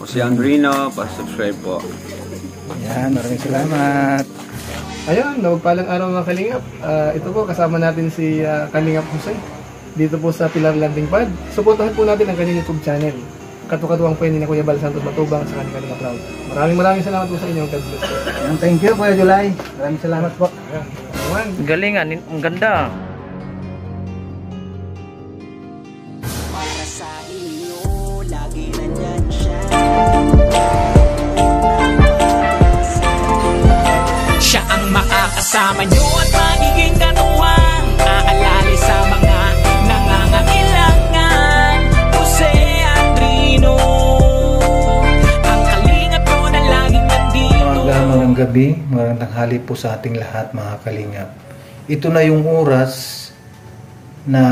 Ako si Andrino, pa-subscribe po. Yan, maraming salamat. Ayun, nagpalang araw mga Kalingap. Ito po, kasama natin si Kalingap Jose. Dito po sa Pilar Landing Pad. Suportahan po natin ang kanyang YouTube channel. Katukatuwang po yun ni Kuya Bal Santos Matubang sa kanyang Kalingap Proud. Maraming salamat po sa inyo. God bless po. Thank you, Kuya July. Maraming salamat po. Galingan, ang ganda. Para sa inyo, lagi nandyan siya. Siya ang makakasama nyo at magiging katuwang aalali sa mga nangangailangan. Jose Andrino, ang kalingap ko na laging nandito. Magandang gabi, magandang tanghali po sa ating lahat mga kalingap. Ito na yung oras na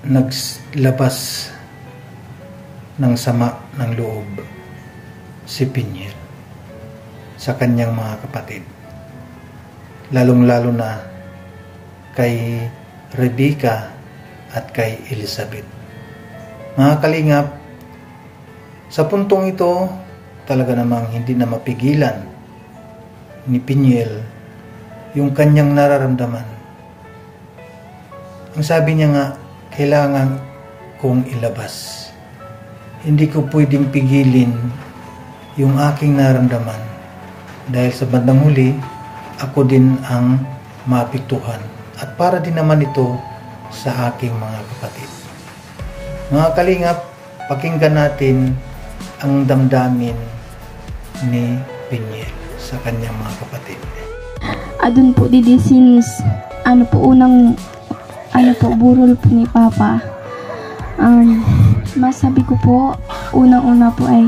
naglabas ng sama ng loob si Pinyel sa kanyang mga kapatid, lalong-lalo na kay Rebecca at kay Elizabeth. Mga kalingap, sa puntong ito talaga namang hindi na mapigilan ni Pinyel yung kanyang nararamdaman. Ang sabi niya nga, kailangan kong ilabas. Hindi ko pwedeng pigilin yung aking nararamdaman dahil sa bandang huli, ako din ang maapektuhan at para din naman ito sa aking mga kapatid. Mga kalingap, pakinggan natin ang damdamin ni Pinyel sa kanyang mga kapatid. Adun po didi since burol po ni Papa. Masabi ko po, unang-una po ay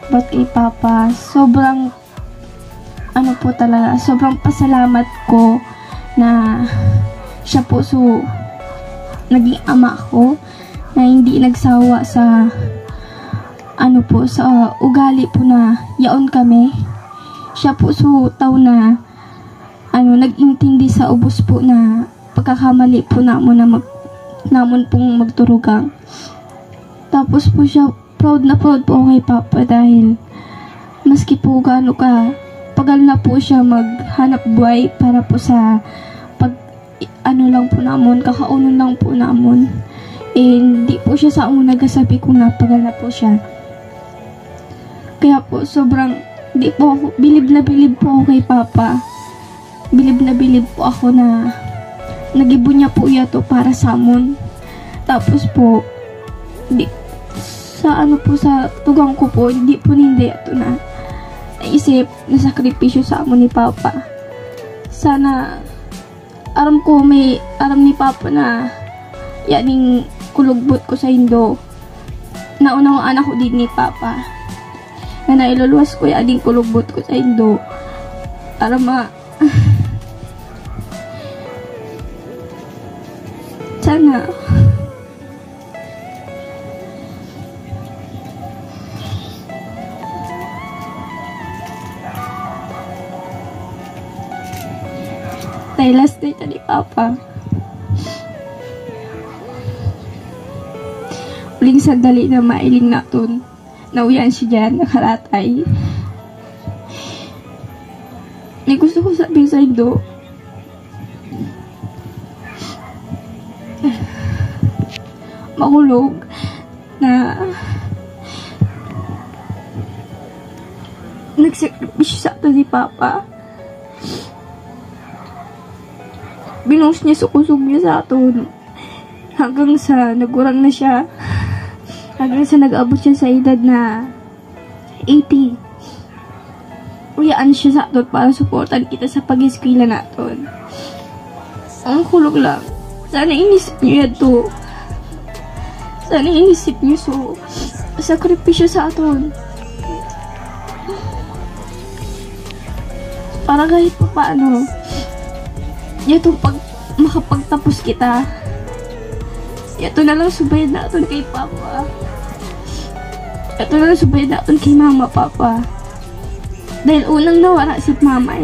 about kay Papa. Sobrang pasalamat ko na siya po naging ama ko na hindi nagsawa sa sa ugali po na yaon kami. Siya po tao na nag-intindi sa ubos po na pagkakamali po namon pong magturugang. Tapos po siya proud po kay Papa dahil maski po gaano ka pagal na po siya maghanap buhay para po sa kakaunon lang po namon. Hindi po siya sa una nagasabi kung napagal na po siya. Kaya po sobrang bilib na bilib po ako kay Papa. Bilib na bilib po ako na nagibo niya po yato para sa amon. Tapos po sa tugang ko po, hindi ito na naisip na sakripisyo sa amon ni Papa. Sana aram ni Papa na yaning kulugbot ko sa Indo. Naunawaan ako din ni Papa na nailuluwas ko yaning kulugbot ko sa Indo. Aram sana dahil last day ni Papa, uling sandali na mailing naton nauyan siya dyan nakalatay. May gusto ko sabihin sa Indo, mahulog na nagsakripisyo sa ato ni Papa. Binuhos niya sukusog niya sa aton hanggang sa nagurang na siya, hanggang sa nag-abot siya sa edad na 80. Uyaan siya sa aton para suportan kita sa pag-eskwela naton. Ang kulog lang, sana inisip niyo yan to. Sana inisip niyo sakripisyo sa aton. Para kahit pa paano, yato makapagtapos kita, yato na lang subayad natin kay Papa. Yato na lang subayad natin kay Mama, Papa. Dahil unang nawala si Mama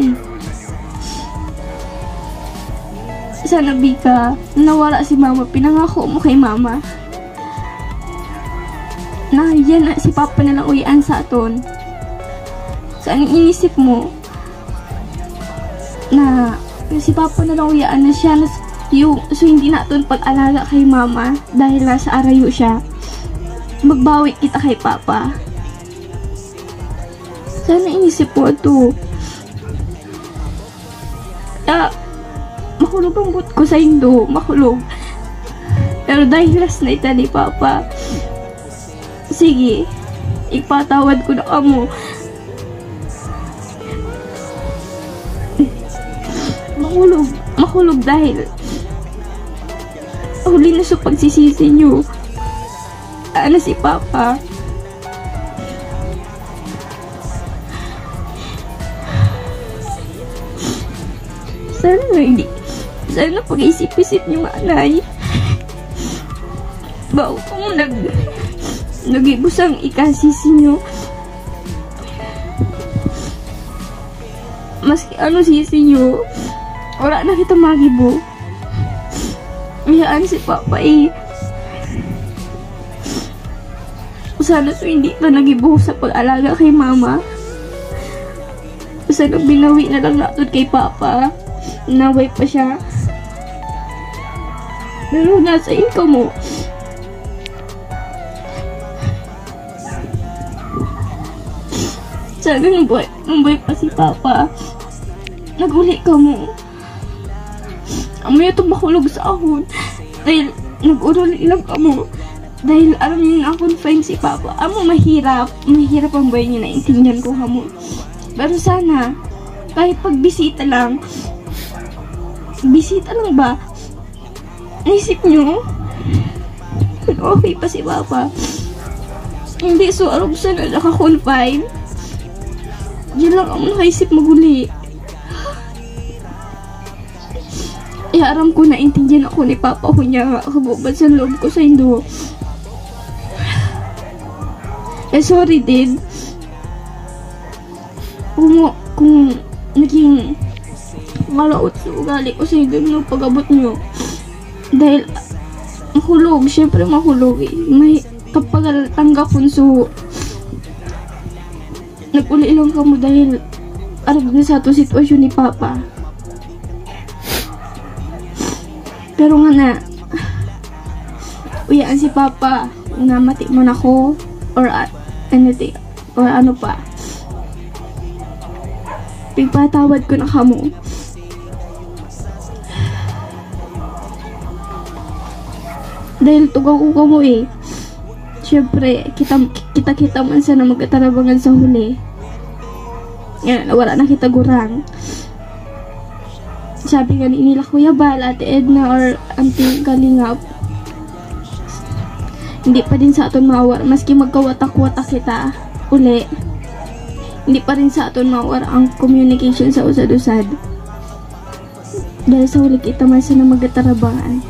Sana Bika, nawala si Mama, pinangako mo kay Mama na yan na si Papa na lang uwian sa aton. Saan inisip mo na si Papa na lang uwian na siya so hindi naton pag-alaga kay Mama dahil nasa arayo siya. Magbawi kita kay Papa. Sana inisip mo ito. Mahulog ang butt ko sa Indo. Mahulog. Pero dahil last night ni Papa, sige, ipatawad ko na kamo. Mahulog dahil huli na sa pagsisisi nyo. Ano si Papa? Sana pag-isip-isip nyo, anay. Bao kung nag-ibusang ikasisi nyo. Maski ano sisi nyo, wala na kita magibo. Iyaan si Papa Sana so hindi pa nagibo sa pag-alaga kay Mama. Sana binawi na lang natin kay Papa. Naway pa siya. Pero nasa ikaw mo. Sana nabuhay pa si Papa. Naguli ka mo. Amoy ito makulog sa ahon. Dahil nag-uruli lang ka mo. Dahil alam niyo na confine si Papa. Amo mahirap. Mahirap ang buhay niyo, naintindihan ko mo. Pero sana, kahit pagbisita lang, bisita lang ba? Naisip niyo? Okay pa si Papa. Hindi so alam sana naka-confine. Diyan lang ako nakaisip maguli. Aram ko na intindihan ako ni Papa ko niya kabubad sa loob ko sa Indo. Sorry din. Kung naging malaot sa ugali ko sa Indo no pag-abot nyo. Dahil mahulog, syempre mahulog May kapag tanggapon so nag-uli lang ka mo dahil arag na sa ito sitwasyon ni Papa. Pero nga na, uyaan si Papa na mati mo na ko or anything, or ano pa. Pagpatawad ko na kamo. Dahil tugaw ko mo Siyempre, kita man sana magkatarabangan sa huli. Yan, wala na kita gurang. Sabi nga nila Kuya Bal, Ate Edna, or Auntie Kalingap, hindi pa din sa aton mawar, maski magkawatak-watak kita uli, hindi pa rin sa aton mawar ang communication sa usad-usad. Dahil sa huli kita man sana magkatarabangan.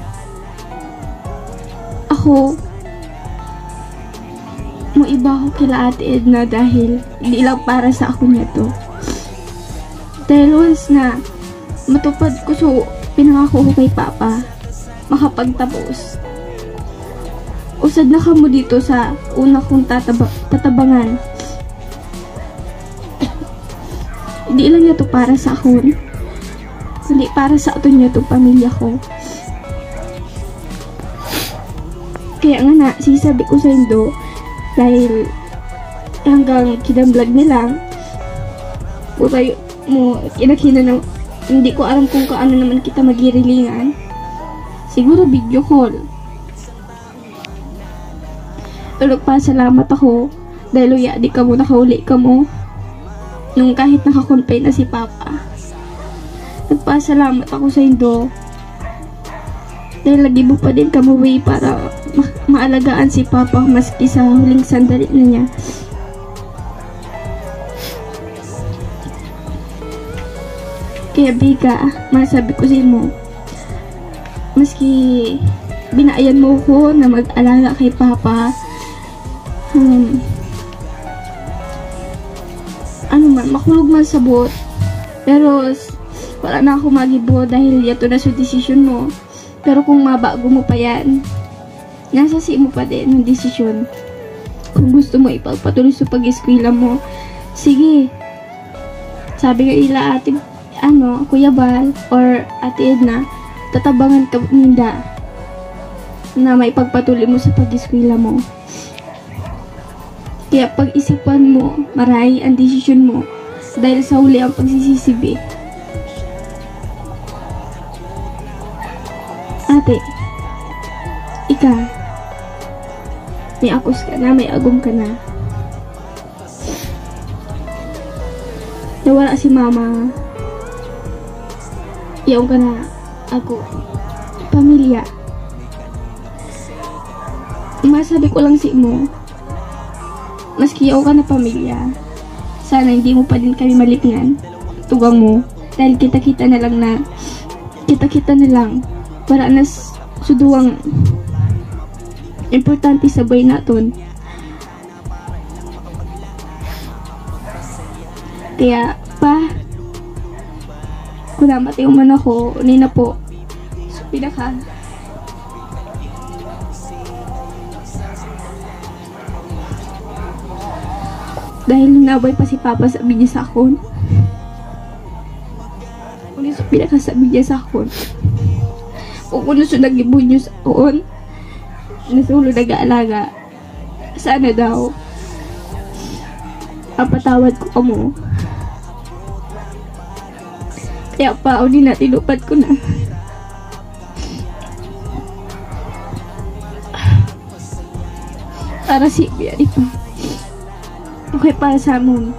Ako, mo iba ko kila Ate Edna dahil hindi lang para sa ako niya to. Dahil once na matupad ko so pinangako ko kay Papa makapagtapos, usad na kamo dito sa una kong tatabangan. Hindi lang niya to para sa ako, hindi para sa ato niya to pamilya ko. Kaya nga na sisabi ko sa Indo dahil hanggang kinamblog nila tayo mo kinakina ng hindi ko alam kung kaano naman kita magirilingan. Siguro video call. Pero nagpasalamat ako dahil di ka mo nakauli ka mo nung kahit nakakonfine na si Papa. Nagpasalamat ako sa Indo dahil lagi mo pa din kamuwi para maalagaan si Papa maski sa huling sandali na niya. Kaya Biga, masabi ko sa mo, maski binaayan mo ko na mag-alaga kay Papa, ano man, makulog man sabot, pero wala na ako magibo dahil yato na sa desisyon mo. Pero kung mabago mo pa yan, nasa si mo pa din ang desisyon. kung gusto mo ipagpatuloy sa pag-eskwela mo, sige. Sabi nga ila ate, Kuya Bal or Ate Edna, tatabangan ka ninda na maipagpatuloy mo sa pag-eskwela mo. Kaya pag-isipan mo, maray ang desisyon mo dahil sa huli ang pagsisisibi. Ate, ika, may akos ka na, may agom ka na. Nawala si mama, iyaw ka na ako, pamilya. Masabi ko lang si mo, maski iyaw ka na pamilya, sana hindi mo pa din kami malipngan, tugang mo, dahil kita-kita na lang, para na suduwang importante sa buhay naton. Kaya pa, kung namatay man ako, na po, so pinaka dahil nabay pa si Papa sabi niya sa akon. Kung so pinaka sabi niya sa akon, kung kuno so nag-ibon niyo sa akon, nasulo nag-aalaga, sana daw apatawad ko mo. Kaya pa, na tinupad ko na. Para si Kuya pa. Okay para sa amon.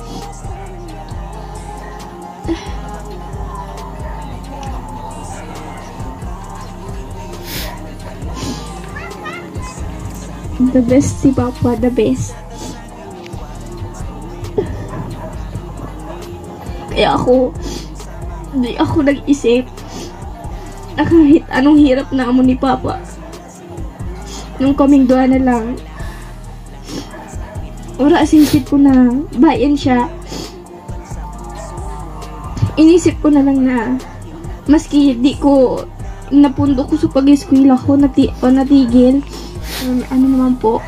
The best si Papa, the best. Kaya hindi ako nag-isip na kahit anong hirap na amo ni Papa. Nung kaming doon na lang, ora asisip ko na bayan siya. Inisip ko na lang na maski di ko napundo ko sa pag-eskwela ko, natigil. Ano naman po,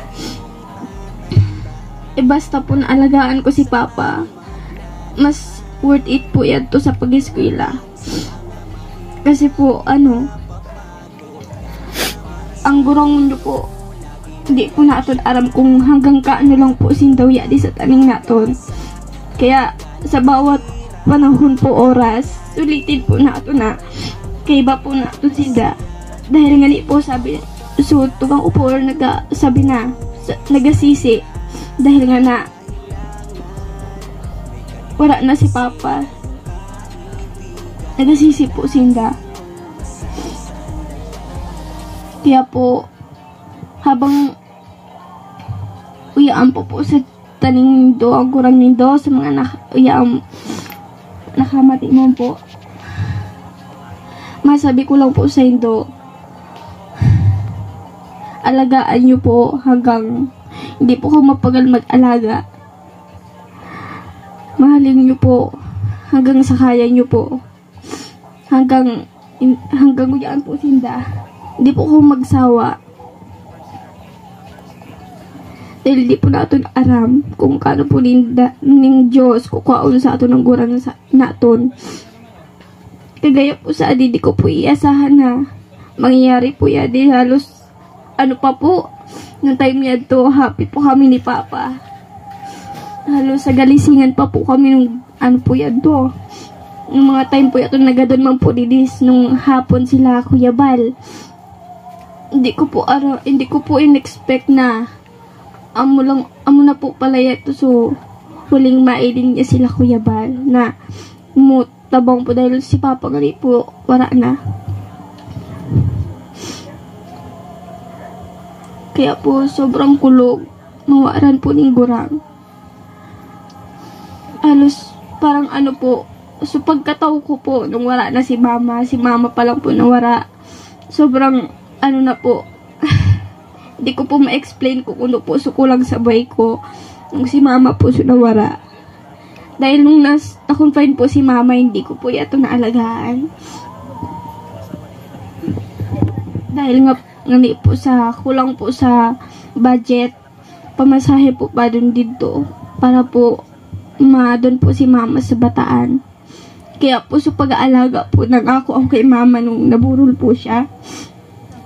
basta po naalagaan ko si Papa, mas worth it po yan to sa pag-eskwela. Kasi po, ang gurang mundo po, hindi po natin aram kung hanggang kaano lang po sindaw yadi sa taning naton. Kaya, sa bawat panahon po oras, sulitin po natin na kaiba po natin sinda. Dahil nga po sabi, so, tugang upo or nagsabi na, nagasisi, dahil nga na, wala na si Papa. Nagasisi po sinda. Kaya po, habang uyaan po sa taning do, ang kurang nindo, sa mga uyaan nakamati mo po, masabi ko lang po sa indo, alagaan nyo po hanggang hindi po ko mapagal mag-alaga. Mahalin nyo po hanggang sa kaya nyo po. Hanggang uyaan po sinda. Hindi po ko magsawa. Dahil hindi po natin aram kung kano po ning Diyos kukuhaon sa aton ng gurang naton. Kagaya po sa di ko po iasahan na mangyayari po yan. Di halos pa po, nung time niya to, happy po kami ni Papa. Halos sa galisingan pa po kami nung po yan to. Nung mga time po yato nagadon man po didis nung hapon sila Kuya Bal. Hindi ko po in-expect na amo na po pala yato, so huling mailin niya sila Kuya Bal na tabang po dahil si Papa nga po wala na. Kaya po, sobrang kulog. Mawaran po ning gurang. Halos, parang po, so pagkataw ko po, nung wala na si Mama pa lang po nawara. Sobrang, na po, hindi ko po ma-explain kung ano po, so kulang sa buhay ko, nung si Mama po so nawara. Dahil nung na-confine po si Mama, hindi ko po yato naalagaan. Dahil nga po sa kulang po sa budget, pamasahe po pa dun dito para po doon po si mama sa Bataan. Kaya po sa pag-aalaga po nangako ako kay mama nung naburol po siya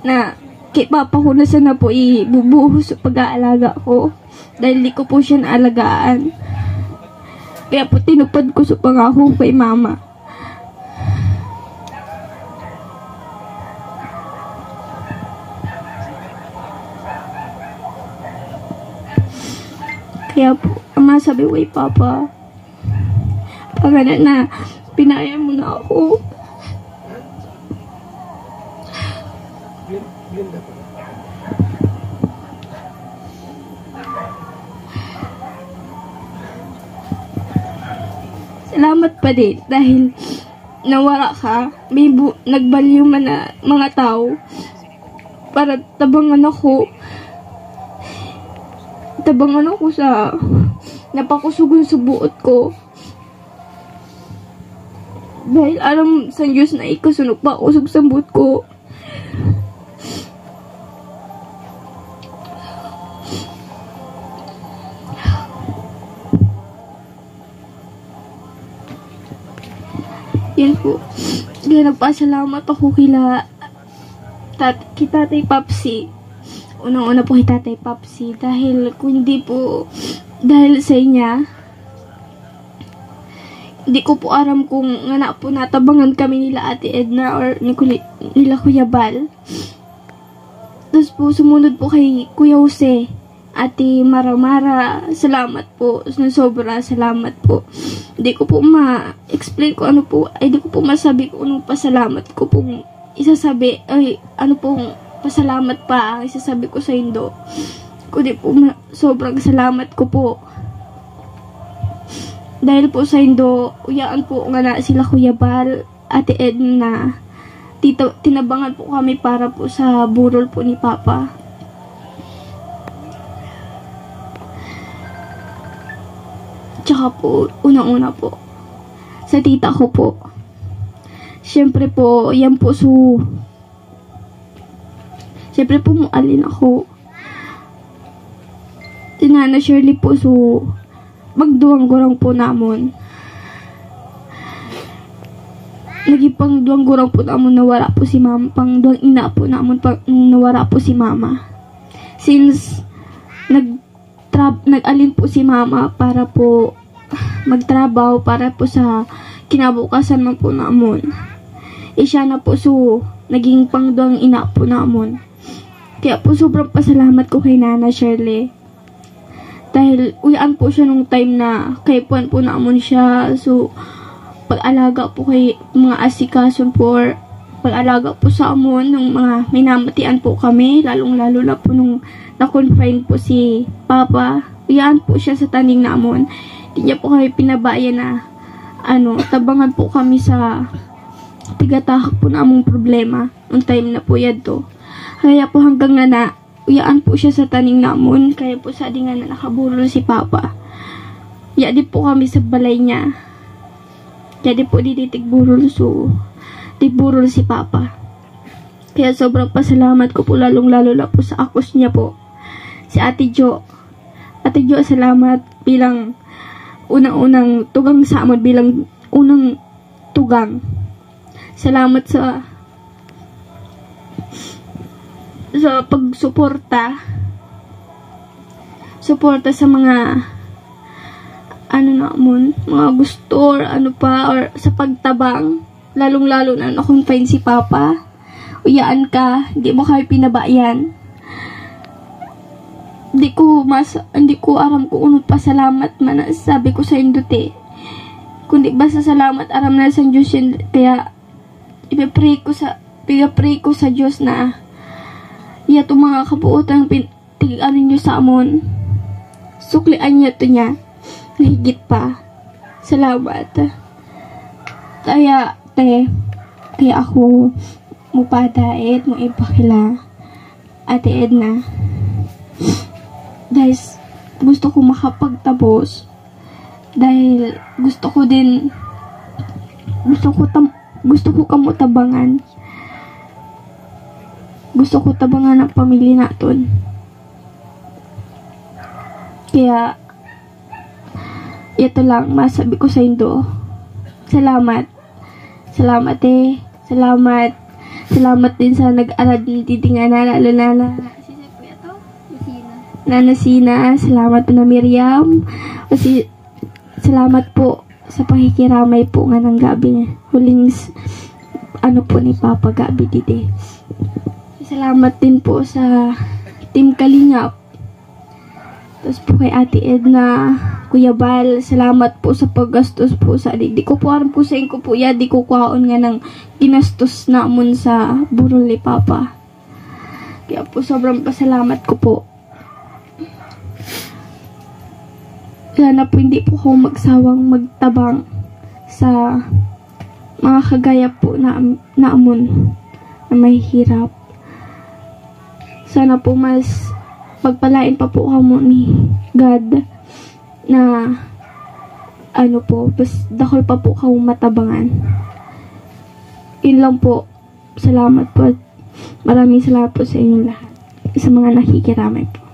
na kay papa ko na sana po ibubuhos sa pag-aalaga ko dahil di ko po siya naalagaan. Kaya po tinupad ko sa pangako kay mama. Kaya po, ama sabi ko, papa, pagana na, pinaya mo na ako. Salamat pa din dahil nawala ka, may nagbalyo man na mga tao para tabangan ako sa napakusugon sa buot ko. Dahil alam sa Diyos na ikasunod pa usog sa buot ko. Yan po. Kaya nagpasalamat ako kay Tatay Papsi. Unang-una po kay Tatay Papsi dahil kung hindi po dahil sa inya, hindi ko po aram kung nga po natabangan kami nila Ate Edna or nila Kuya Bal. Tapos po sumunod po kay Kuya Jose, Ate Maramara, salamat po, sobra salamat po. Hindi ko po ma-explain ko ano po, ay hindi ko po masabi kung anong pasalamat ko pong isasabi, ay ano pong pasalamat pa ang isasabi ko sa Indo. Kundi po sobrang salamat ko po. Dahil po sa Indo, uyaan po nga na sila Kuya Bal, Ate Edna, tinabangan po kami para po sa burol po ni Papa. Tsaka po, unang-una po, sa tita ko po. Siyempre po, yan po siyempre po mualin ako. Tinana Shirley po magduwang-gurang po namon. Nagipang duwang-gurang po namon nawala po si mama. Pang duwang ina po namon nawala po si mama. Since nag-alin po si mama para po magtrabaho para po sa kinabukasan man po namon. Siya na po naging pangduwang ina po namon. Kaya po sobrang pasalamat ko kay Nana Shirley. Dahil uyaan po siya nung time na kaipuan po namon siya. So, pag-alaga po kay mga asikason po or pag-alaga po sa amon ng mga minamatian po kami. Lalong-lalo na po nung na-confine po si Papa. Uyaan po siya sa taning namon. Hindi niya po kami pinabayan na tabangan po kami sa tigatahak po na among problema nung time na po yan to. Kaya po hanggang nga uyaan po siya sa taning namon. Kaya po sa di nga na nakaburol si Papa. Ya di po kami sa balay niya. Ya di po titigburol tigburol si Papa. Kaya sobrang pasalamat ko po lalong-lalo na po sa akos niya po. Si Ate Jo. Ate Jo, salamat bilang unang-unang tugang sa amon, bilang unang tugang. Salamat sa pagsuporta sa mga mga gusto or or sa pagtabang, lalong-lalo na na-confine si Papa. Uyaan ka, hindi mo kami pinabayan. Hindi ko aram kung ano pasalamat man sabi ko sa induti. Kundi basta salamat aram na sa Diyos yun. Kaya ipipray ko sa Diyos na yato mga kabuotang tig-anin nyo sa amon. Suklian niya to niya. Higit pa. Salamat. Kaya ako mupadait mo ipakila Ate Edna. Dahil gusto ko makapagtapos. Dahil gusto ko kamutabangan. Gusto ko tabangan ang pamilya naton. Kaya, ito lang masabi ko sa Indo. Salamat. Salamat Salamat. Salamat din sa nag-arad ng titingana, lalo na Nana Sina. Salamat po na Miriam. Kasi, salamat po sa pakikiramay po nga ng gabi. Huling, ni Papa Gabi dito. Salamat din po sa Team Kalingap. Tapos po kay Ate Edna, Kuya Bal, salamat po sa paggastos po sa di ko po alam po sa inyo po ya, di ko kuhaon nga ng ginastos namon sa burol ni Papa. Kaya po sobrang pasalamat ko po. Sana po hindi po ako magsawang magtabang sa mga kagaya po na amon na mahihirap. Sana po mas pagpalain pa po kamo ni God na mas dakol pa po kamo matabangan. Yun lang po. Salamat po at maraming salamat po sa inyong lahat. Sa mga nakikiramay po.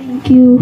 Thank you.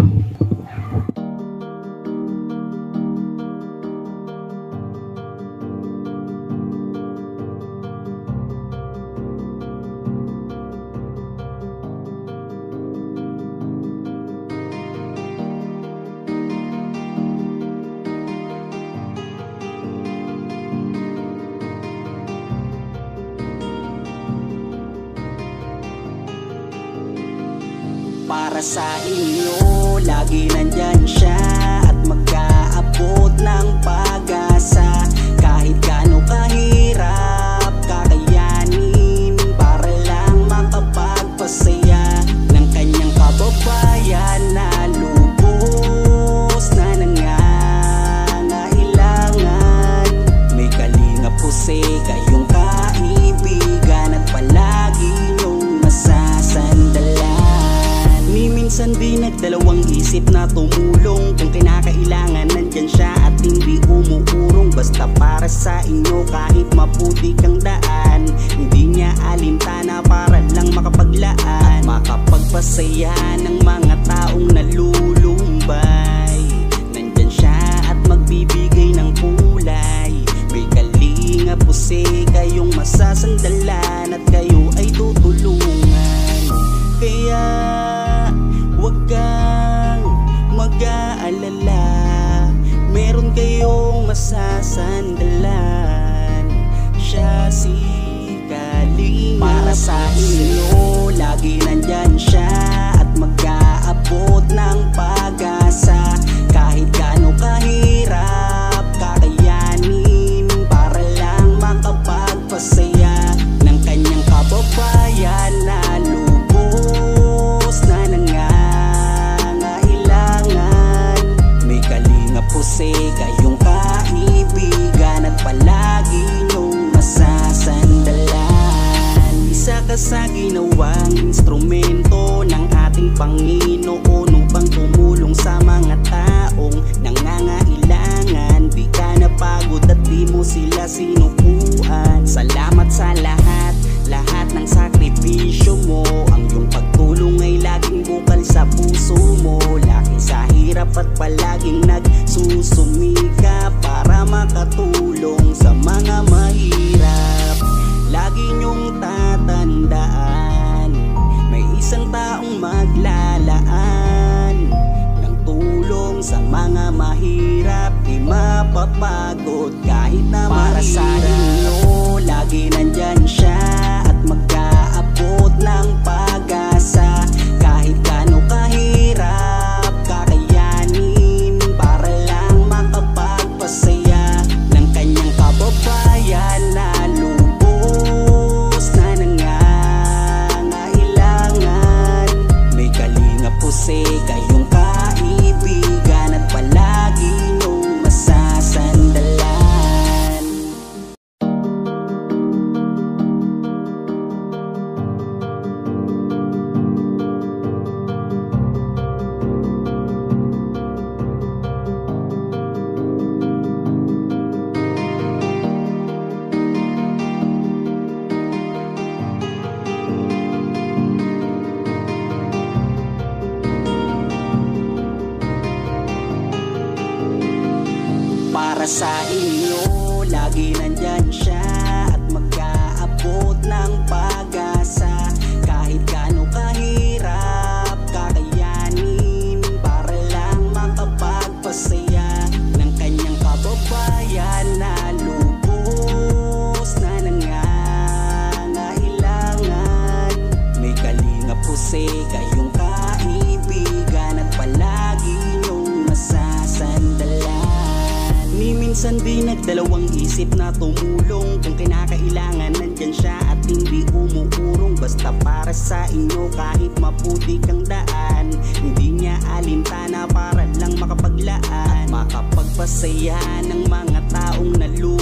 Para sa inyo, lagi nandyan siya at mag-aabot ng pag-asa. Kahit gaano kahirap, kakayanin para lang makapagpasaya ng kanyang kababayan na lubos na nangangailangan. May Kalingap Jose, kayong kaibigan at palagi niyong masasandalan. Minsan di nagdalawang isip na tumulong. Kung kinakailangan nandyan siya at hindi umuurong. Basta para sa inyo kahit maputi kang daan, hindi niya alintana para lang makapaglaan at makapagpasaya ng mga taong nalulumbay. Nandyan siya at magbibigay ng kulay. May Kalingap Jose, kayong masasandalan at kayo ay tutulungan. Kaya huwag kang mag-aalala, meron kayong masasandalan. Siya si Kalingap. Para sa inyo, lagi nandyan siya at mag-aabot ng pag-asa. Kahit gaano kahirap, kakayanin para lang makapagpasaya ng kanyang kababayan na lubos na nangangailangan. May Kalingap Jose, kayong kaibigan at palagi niyong masasandalan. Isa ka sa ginawang instrumento ng ating Panginoon upang tumulong sa mga taong nangangailangan. Di ka napagod at di mo sila sinukuan. Salamat sa lahat ng sakripisyo mo. Ang iyong pagtulong ay laging bukal sa puso mo. Laki sa hirap at palaging nagsusumika para makatulong sa mga mahirap. Lagi niyong tatandaan, may isang taong maglalaan ng tulong sa mga mahirap. Di mapapagod kahit na para mahirap. Sa inyo, lagi nandyan siya at mag-aabot ng pag-asa. Kahit gaano kahirap, kakayanin para lang makapagpasaya ng kanyang kababayan na lubos na nangangailangan. May Kalingap Jose, kayong kaibigan at palagi niyong masasandalan. para sa inyo. Lagi nandyan siya at mag-aabot ng pag-asa. Kahit gaano kahirap kakayanin para lang makapagpasaya ng kanyang kababayan na lubos na nangangailangan. May Kalingap Jose, kayong kaibigan at palagi niyong masasandalan. Ni minsan di nagdalawang isip na tumulong. Kung kinakailangan nandyan siya at hindi umuurong. Basta para sa inyo kahit maputik ang daan. Hindi niya alintana para lang makapaglaan at makapagpasaya ng mga taong naluto.